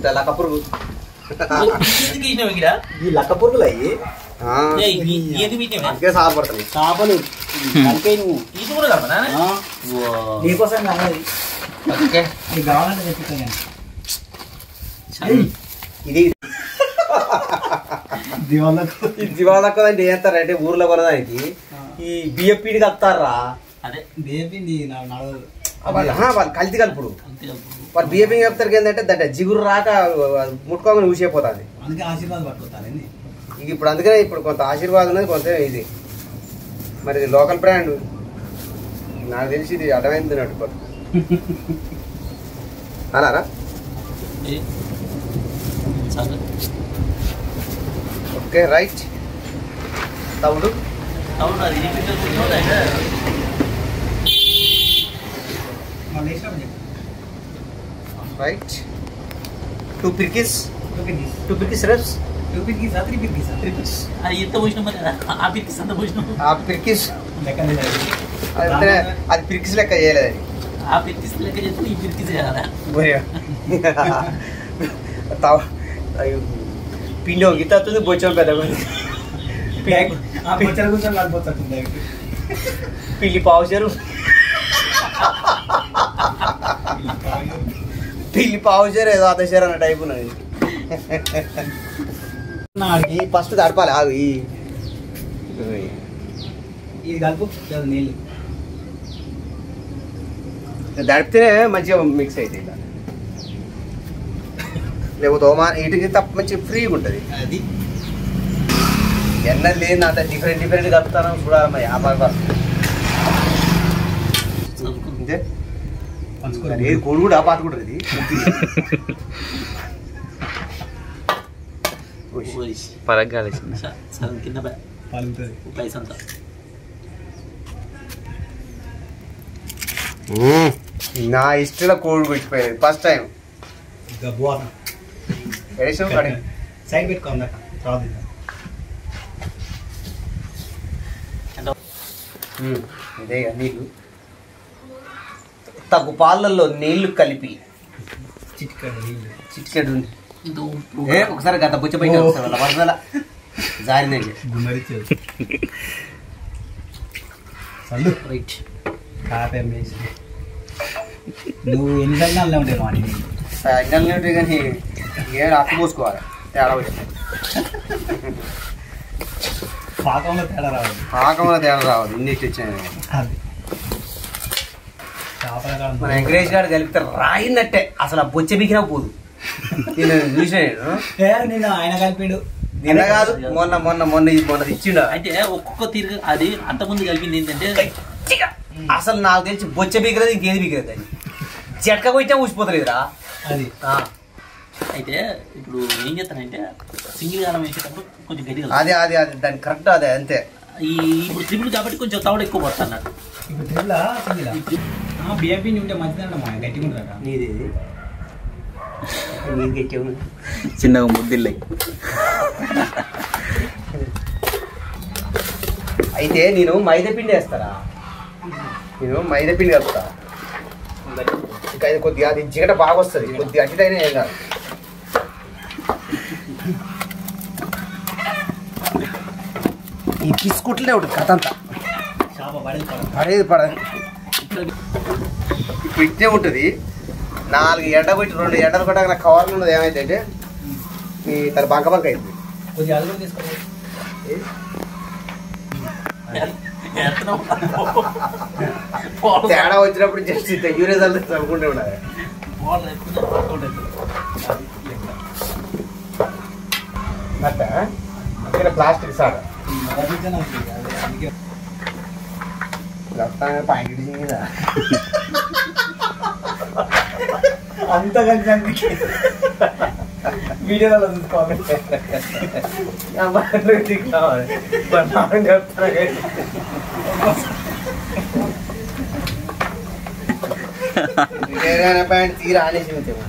లక్కపురుగు ఈ లక్క పురుగులు అయ్యి సాగపడతాయి చేపలు నీకోసం కావాలి కావాలంటే చెప్తాను ఇది దివాళకు అంటే చేస్తారంటే ఊర్లో కొనడానికి ఈ బియ్యపిండి కలుపుతారా అదే బియ్యపిండి వాళ్ళు కల్తీ కలుపుడు వాళ్ళు బియ్యపిండి కలుపుతారు ఏంటంటే దాంట్లో జిగురు రాక ముట్టుకోగానే ఊసిపోతుంది అందుకే ఆశీర్వాదం పట్టుకోతానండి ఇక ఇప్పుడు అందుకనే ఇప్పుడు కొంత ఆశీర్వాదం ఉన్నది కొంత ఇది మరి ఇది లోకల్ బ్రాండ్ నాకు తెలిసి ఇది అర్థమైంది నట్టు అలారా ఓకే రైట్ తవుడు రైట్ 2 పిర్కిస్ రెప్స్ 2 పిర్కిస్ 3 పిర్కిస్ అది ఎంత పోసినాం మరి ఆ పిర్కిస్ అంత పోసినాం ఆ పిర్కిస్ లెక్క అది పిర్కిస్ లెక్క చేయలేదు ఆ పిర్కిస్ లెక్క చేస్తే ఈ పిర్కిస్ చేయాలా పిండి గీత వస్తుంది బొచ్చం పెద్ద పిల్లి పావుచారు ఏదో అతశారు అన్న టైప్ ఉన్నది ఈ ఫస్ట్ తడపాలి ఆగు ఇది కలుపు నీళ్ళు దడిపితేనే మంచిగా మిక్స్ అవుతుంది ఇలా లేకపోతే ఇటుకి తప్ప మంచిగా ఫ్రీగా ఉంటుంది అది ఎన్నది లేదు అంత డిఫరెంట్ కలుపుతాను చూడాలి మరి అంతే ఏది కోడి కూడా ఆ పాత కూడా ఇది పరగ్గాలి కింద పైస అంతా నా ఇష్టంలో కోడి పెట్టిపోయేది ఫస్ట్ టైం సైడ్ పెట్టుకోండి ఇదే నీళ్ళు తగ్గు పాలల్లో నీళ్లు కలిపి చిటికెడు ఒకసారి గత బుచ్చపోయి వరదల జారిందండి రైట్ నువ్వు ఎన్నిసార్లు అలా ఉంటాయి వాడిని అన్నీ ఉంటాయి కానీ ఏం అప్పు పోసుకోవాలి తేడా వచ్చింది పాకంలో తేడా రావాలి ఇన్ని వచ్చాను మన వెంకటేష్ గారు కలిపితే రాయినట్టే అసలు ఆ బొచ్చ బిగినా పోదు నేను చూసాను నేను ఆయన కలిపిండు నిన్న కాదు మొన్న ఇచ్చిండు అయితే ఒక్కొక్క తీరు అది అంతకుముందు కలిపింది ఏంటంటే అసలు నాకు తెలిసి బొచ్చ బిగిరది ఇంకేది బిగిరది అని చెట్క కొట్టినా ఊసిపోతలేదురా అది అయితే ఇప్పుడు ఏం చేస్తానంటే సింగిల్ గానం వేసేటప్పుడు కొంచెం గట్టిగా అదే దాని కరెక్ట్ అదే అంతే ఇప్పుడు ట్రిపుల్ కాబట్టి కొంచెం తవడ ఎక్కువ పడుతుంది అన్నట్టు ఇప్పుడు సింగిల్ బియ్యం ఉంటే మంచిదన్నమా గట్టిగా ఉంటారా నీది గట్టి చిన్నగా ముద్దిల్లై అయితే నేను మైదాపిండి వేస్తారా మైదాపిండి కలుపుతా ఇంకా ఇది కొద్దిగా అది జిగట బాగా వస్తుంది కొద్దిగా అట్టిదైనా ఏం కాదు ఈ బిస్కుట్లే ఉంటుంది కథ అంతా పడేది ఇప్పుడు ఇట్టే ఉంటుంది 4 ఎండబెట్టి 2 ఎండలు కొట్టాక కవర్లు ఉన్నది ఏమైతే అంటే మీ తన బంక అయింది కొద్దిగా అల్లం తీసుకోండి తేడా వచ్చినప్పుడు జస్ట్ యూరేజ్ అనుకుంటే ఉండాలి అట్ట ప్లాస్టిక్ సార్ ప్యాకెట్ కదా అంత కలిసి వీడియోలో చూసుకోవాలి చెప్తాను ప్యాంట్ తీర ఆనేసి ఏడాది కాదు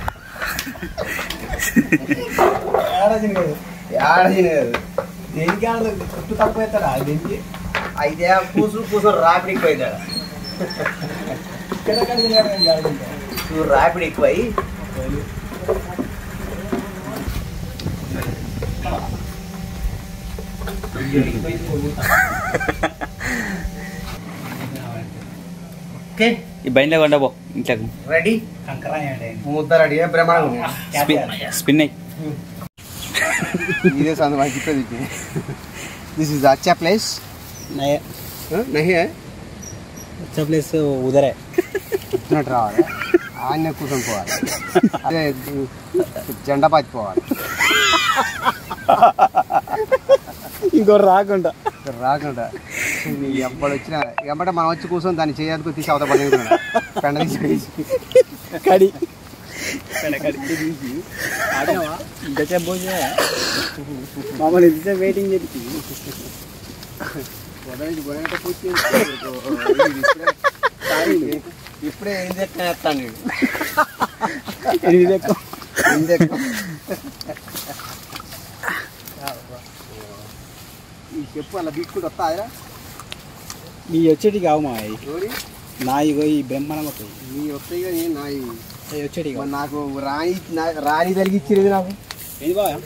ఆడసిన కాదు దేనికి ఆడదు చుట్టూ తక్కువ అవుతారా దేనికి అయితే కూసులు రాపిడి ఎక్కువ అవుతాడు రాపిడి ఎక్కువ అయ్యి ఓకే ఈ బయటలో కొండపో ఇంట్లోకి రెడీ ముద్ద రెడీ బ్రహ్మాండంగా స్పిన్ అయ్యి ఇదే సందు మాకు చెప్పేది దిస్ ఇస్ అచ్చా ప్లేస్ నహి अच्छा प्लेस उधर है వచ్చినట్టు రావాలి ఆన్నే కూర్చొని పోవాలి అదే జెండా పాతిపోవాలి ఇంకో రాకుండా రాకుండా ఎప్పుడు వచ్చినా ఎమ్మట మనం వచ్చి కూర్చొని దాన్ని చేయడానికి తీసి అవతల పడుతున్నాడు పెండ తీసి కడి తీసి ఆడినావా ఇంతసేపు పోతే మమ్మల్ని ఇంతసేపు వెయిటింగ్ చేసి ఇప్పుడే ఏం చెప్తాను ఈ చెప్పు అలా బీట్కుంటూ వస్తాదిరా నీ వచ్చేటి కావు మా ఎవరి నా ఇగో ఈ బ్రహ్మాండం వస్తాయి నీ వస్తాయి కానీ నా అవి వచ్చేటి కావు నాకు రాణి తలిగిచ్చినది నాకు ఏది బాగా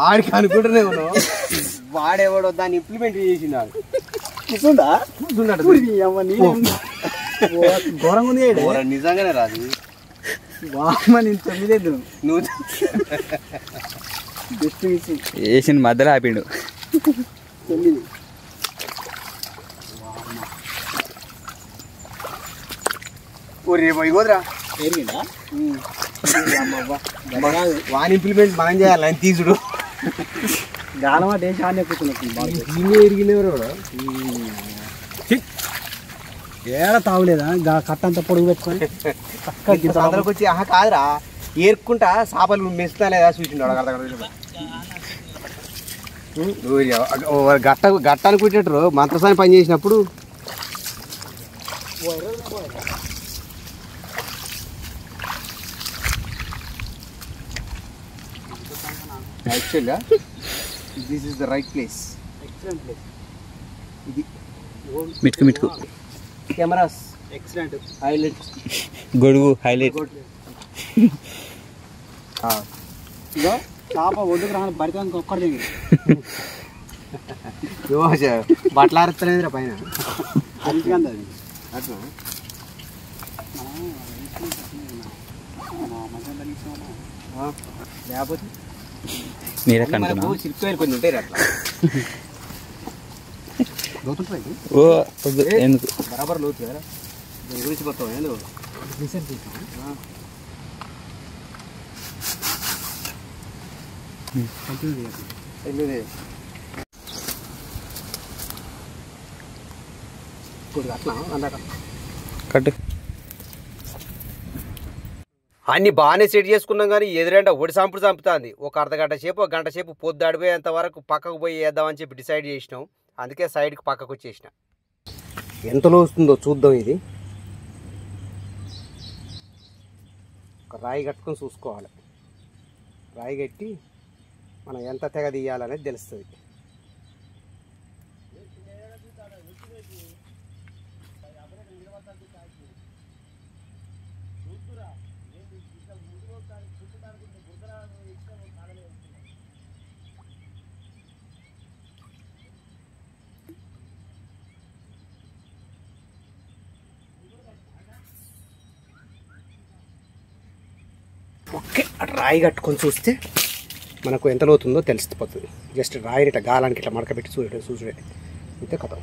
ఆడికి అనుకుంటూనే ఉన్నావు వాడేవాడో దాన్ని ఇంప్లిమెంట్ చేసినాడు కూర్చుందా ఘోరంగా ఉంది నిజంగానే రాదు బామ్మ నేను 9 నువ్వు జస్ట్ మిస్ వేసిన మధ్యలో ఆపిండు 9 ఒరే ఇగోదరా ఏరిగిందా వాని ఇంప్లిమెంట్ మనం చేయాలి అని తీసుడు గాలం అంటే చాలా కూర్చున్నట్టు దీన్ని ఎరిగినవరు ఏడ తాగలేదా కట్టంతా పొడుగు పెట్టుకొని అందరికి వచ్చి ఆహా కాదురా ఏరుకుంటా చేపలు మెస్తా లేదా చూసిండు గట్ట అనుకుంటారు మంత్రసాని పని చేసినప్పుడు యాక్చువల్గా this is the right place excellent place ఇది మిట్టుకు కెమెరాస్ ఎక్సలెంట్ హైలైట్స్ గొడుగు హైలైట్ ఇదో చేప ఒడ్డుకు రాని భరితానికి ఒక్కడి దగ్గర బట్టలు ఆరుతలేదురా పైన అందుకంది అది అట్లా లేకపోతే మీరే మనకు కనుక్కున్నా సిరిపోయిన కొన్ని ఉంటాయి అట్లా లోతుంటుంది ఓ వద్దు, ఎందుకు బరాబర్ లోతు కదా దాని గురించి మొత్తం ఏందో రీసెర్చ్ చేసాం ఇప్పుడు అట్లా అన్నట కట్టు అన్ని బాగానే సెట్ చేసుకున్నాం కానీ ఎదురంటే ఒకటి సంపుడు చంపుతుంది ఒక అర్ధగంట సేపు ఒక గంట సేపు పొద్దు అడిపోయేంత వరకు పక్కకు పోయి వేద్దామని చెప్పి డిసైడ్ చేసినాం అందుకే సైడ్కి పక్కకు వచ్చేసిన ఎంతలో వస్తుందో చూద్దాం ఇది ఒక రాయి కట్టుకొని చూసుకోవాలి రాయి కట్టి మనం ఎంత తెగ తీయాలనేది తెలుస్తుంది ఓకే రాయి కట్టుకొని చూస్తే మనకు ఎంత లోతుందో తెలిసిపోతుంది జస్ట్ రాయిని ఇట్లా గాలానికి ఇట్లా మడకబెట్టి చూసుడే అంతే కథ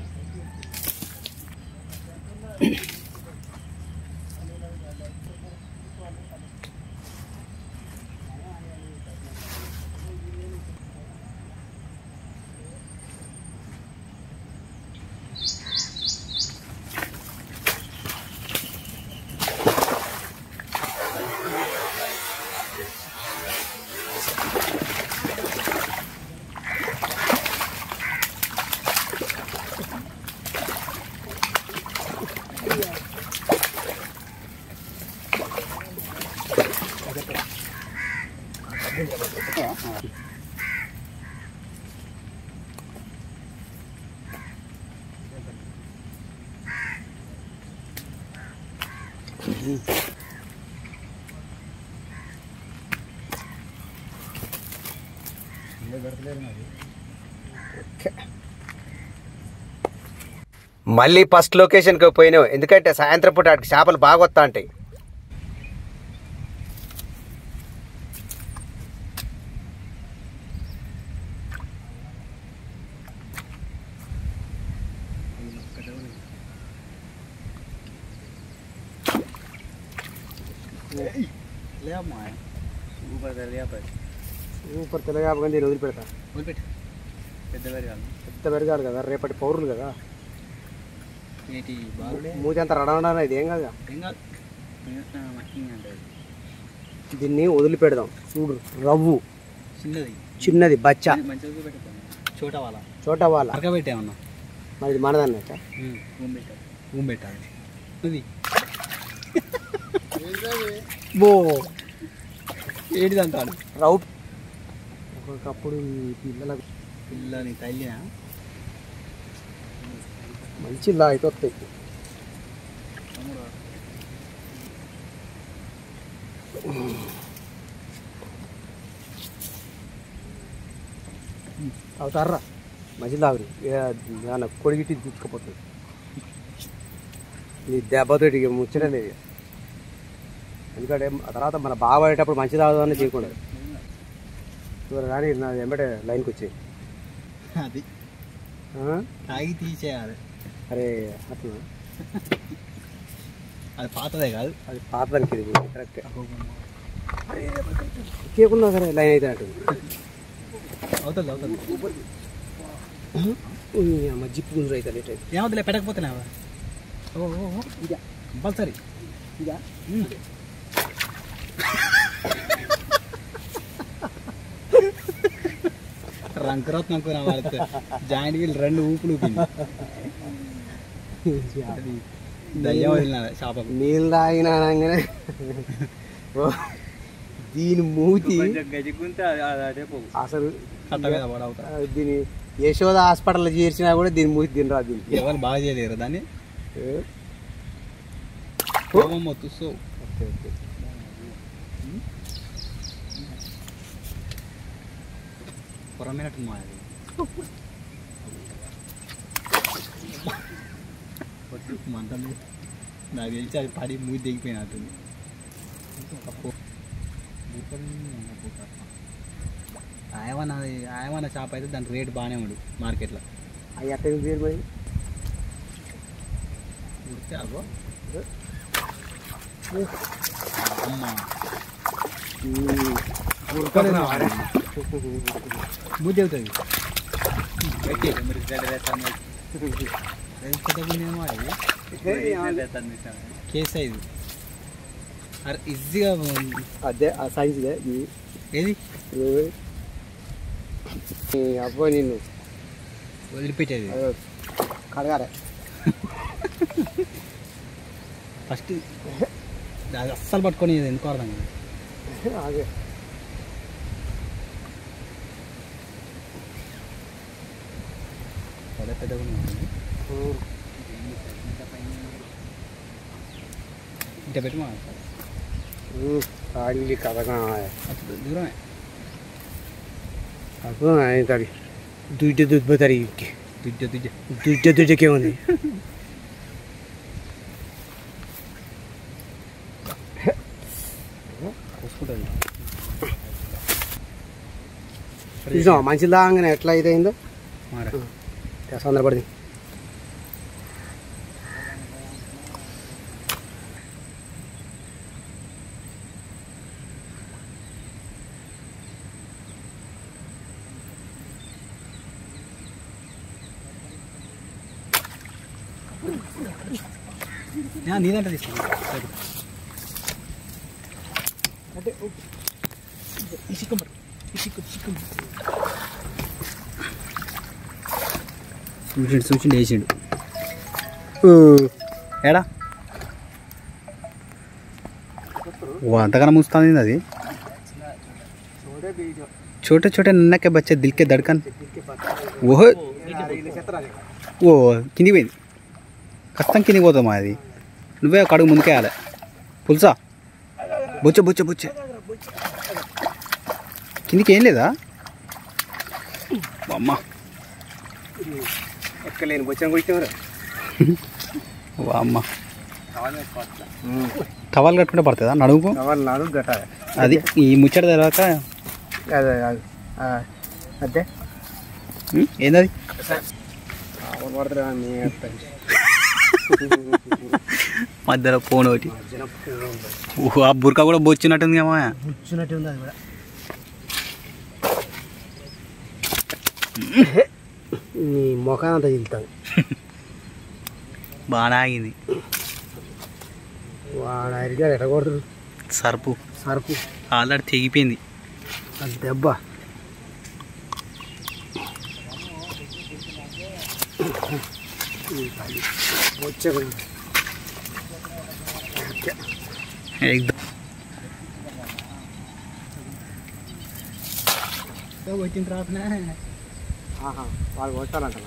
మళ్ళీ ఫస్ట్ లొకేషన్కి పోయినావు, ఎందుకంటే సాయంత్రం పూట అటు చేపలు బాగా వస్తా ఉంటాయి. సూపర్ తెల్లగా కానీ నేను వదిలిపెడతా. పెద్ద పెరగాలి కదా, రేపటి పౌరులు కదా. మూతి అంత రడవడా ఇది ఏం కాదు. దీన్ని వదిలిపెడదాం. చూడు రవ్వు చిన్నది బచ్చా చోటా వాళ్ళ పెట్టామన్నా. మరి ఇది మనదన్నట్ట. పెట్టాలి బో ఏంటిది అంటాడు రౌట్. ఒకప్పుడు పిల్లని తల్లినా మంచి ఇలా అయితే వస్తాయి. అవుతారా మంచి తాగురు ఏమన్నా కొడిగిట్టి దుచ్చుకుపోతుంది. నీ దెబ్బతోటి ముచ్చట లేదు. ఎందుకంటే ఆ తర్వాత మన బాగా పడేటప్పుడు మంచి తాగుదామని చేయకూడదు. కానీ నా వెంబడే లైన్కి వచ్చాయి. అది తాగి తీసేయాలి. అరే అట్లా అది పాతదే కాదు, అది పాతదానికి ఇది కరెక్ట్ కేకున్నా సరే లైన్ అయితే అంటుంది. అవుతుంది అవుతుంది. జిప్పు గుంజు అయితే లేట్ అయితే ఏమవుతుందిలే పెట్టకపోతేనే ఇదా కంపల్సరీ ఇదా రంకరత్నం అనుకున్నా వాళ్ళతో జాయింట్ వీల్ 2 ఊపులు ఊపింది. దయ్యం వదిలిన చేపకు నీళ్ళు తాగినాగానే దీని మూతి అసలు దీని యశోద హాస్పిటల్లో చేర్చినా కూడా దీని మూతి తినరాదు. దీనికి ఎవరు బాగా చేయలేరు దాన్ని. తుస్సో పొరమైనట్టు మా అది మంటలు నాకు తెలిసి అది పడి మూతి దిగిపోయినట్టుంది. ఆయమన్న చేప అయితే దాని రేటు బాగానే ఉండు మార్కెట్లో. అవి ఎక్కడ పేరు పోయి గుర్తే అగో అమ్మ మూతి అవుతుంది. కేసు ఇది అరే ఈజీగా అదే ఆ సైజ్ ఏది అబ్బో నిన్ను వదిలిపెట్టేది కడగారే ఫస్ట్ అది అస్సలు పట్టుకొని ఎందుకు అర్థం కదా. అదే పెద్దగా ఇంట పెట్టి మా ఆడి కథగా దూరమే తడి దుడ్డ దుడ్బతారు దుడ్డకే ఉంది. చూసుకుంటుంది చూసావా మంచి లాగానే ఎట్లా అయితే అయిందో తొందరపడింది. నీదంటే తీసుకున్నా అంటే చూసిండు వేసిండు ఏడా ఓ అంతగానో ముస్తుంది అది. छोटे छोटे नन्ना के बच्चे दिल के धड़कन वो కిందికి పోయింది. కష్టం కిందికి పోతామా అది. నువ్వే ఒక అడుగు ముందుకే ఆలే. పులుసా బొచ్చ బొచ్చ బొచ్చ కిందికి ఏం లేదా అమ్మ ఎక్కలేని బొచ్చని కొట్టినవరా అమ్మ టవాల్ కట్టుకుంటే పడుతుందా నడుముకు నాడు గట్ట అది ఈ ముచ్చట తర్వాత అదే అదే ఏందది పడుతురా మధ్యలో ఫోన్ ఒకటి ఆ బుర్కా కూడా బొచ్చినట్టుంది అమ్మా కూర్చున్నట్టు ఉంది అది కూడా నీ ముఖాన్ని అంతా చిలుతాను బాగా ఆగింది వాడు అరిగా ఎట్టకూడదు సరుపు సరుపు ఆల్రెడీ తెగిపోయింది అది దెబ్బ వచ్చే వచ్చిన తర్వాత వాళ్ళు కొట్టాలంట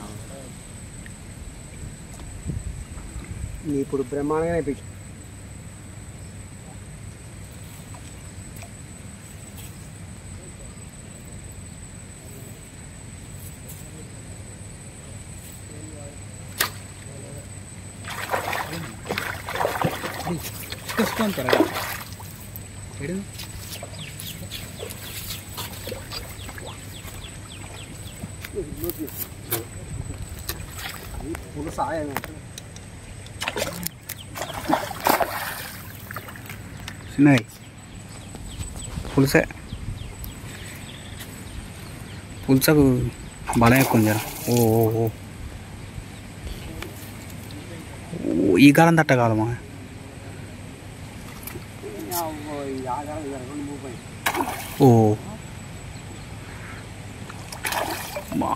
నీ ఇప్పుడు బ్రహ్మాండంగా నేర్పించు త్వరగా పులుసు ఆయం చిన్నది పులుసే పులుసకు బలం ఎక్కువ జర ఓ ఓ ఓ ఈ కాలం తట్ట కాదమ్మా ఓ మా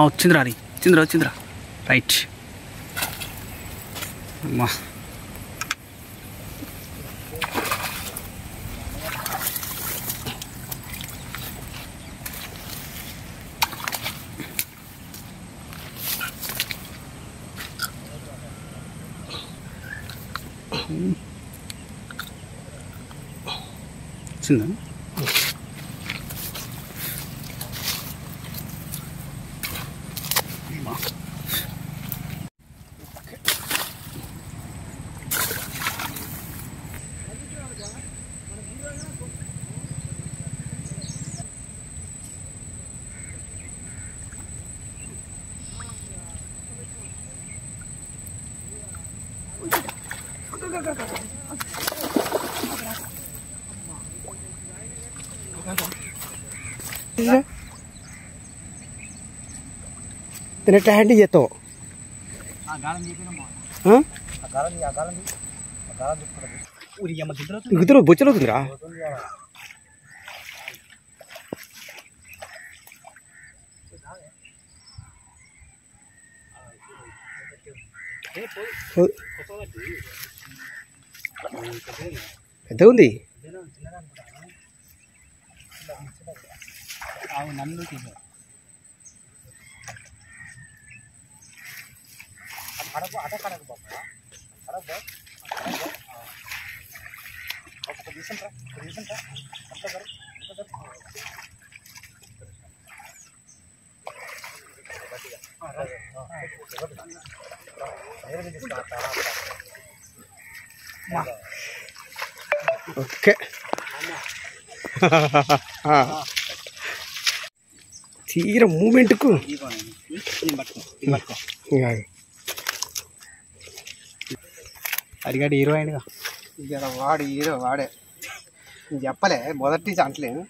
వచ్చిందిరా అది వచ్చిందిరా రైట్ అమ్మా వచ్చిందా తినట్టు హ్యాండ్ చేస్తావు దిగుతురు బొచ్చలు అవుతుందిరా పెద్ద ఉంది ఓకే తీర మూమెంట్కు అడిగాడు హీరో అయిందిగా ఇక వాడు హీరో వాడే నేను చెప్పలే మొదటి నుంచి అంటలేను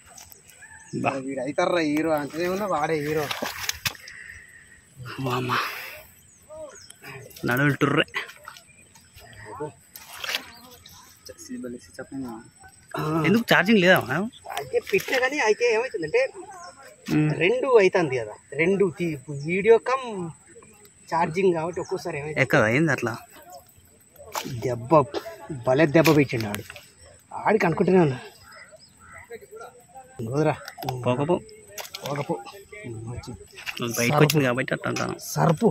వీడు అవుతారా హీరో అంటనే ఉన్నా వాడే హీరో వామ్మా నడువులు టుర్రే ఎందుకు ఛార్జింగ్ లేదా అయితే పెట్టినా కానీ అయితే ఏమవుతుందంటే రెండు అవుతుంది కదా రెండు వీడియో కమ్ ఛార్జింగ్ కాబట్టి ఒక్కోసారి ఏమైతే ఎక్కదా ఏంది అట్లా దెబ్బ భలే దెబ్బ పెట్టిండు ఆడికి అనుకుంటూనే ఉన్నా గోదరా పోకపో బయటకు వచ్చింది కాబట్టి అట్లా అంటాను. సర్పు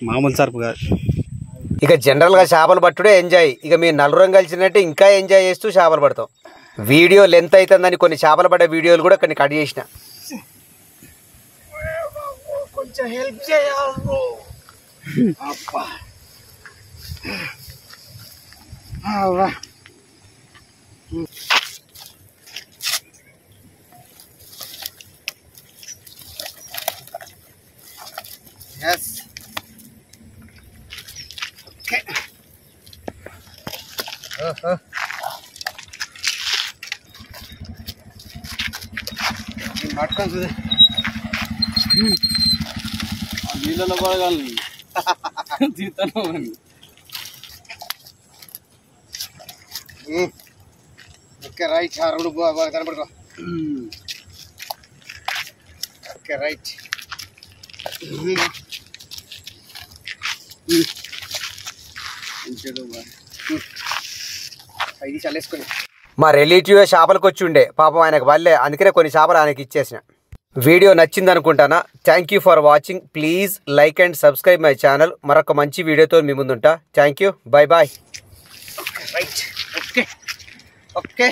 మామూలు సరుపు కాదు. ఇక జనరల్గా చేపలు పట్టుడే ఎంజాయ్. ఇక మీరు నలుగురం కలిసినట్టే ఇంకా ఎంజాయ్ చేస్తూ చేపలు పడతాం. వీడియో లెంత్ అవుతుందని కొన్ని చేపలు పడ్డ వీడియోలు కూడా కొన్ని కట్ చేసిన. కొంచెం హెల్ప్ చేయాలి. నీళ్ళలో పడగలను తీస్తాను. Okay right. ఆ రోడ్డు కనపడుకో. Okay right. ఇది చల్లేసుకొని మా రిలేటివ్ చేపలకు వచ్చి ఉండే పాపం ఆయనకు వల్లే, అందుకనే కొన్ని చేపలు ఆయనకి ఇచ్చేసిన. వీడియో నచ్చింది అనుకుంటానా. Thank you for watching. Please like and subscribe my channel. మరొక మంచి వీడియోతో మీ ముందుంటా. Thank you. Bye bye. Right. Okay okay.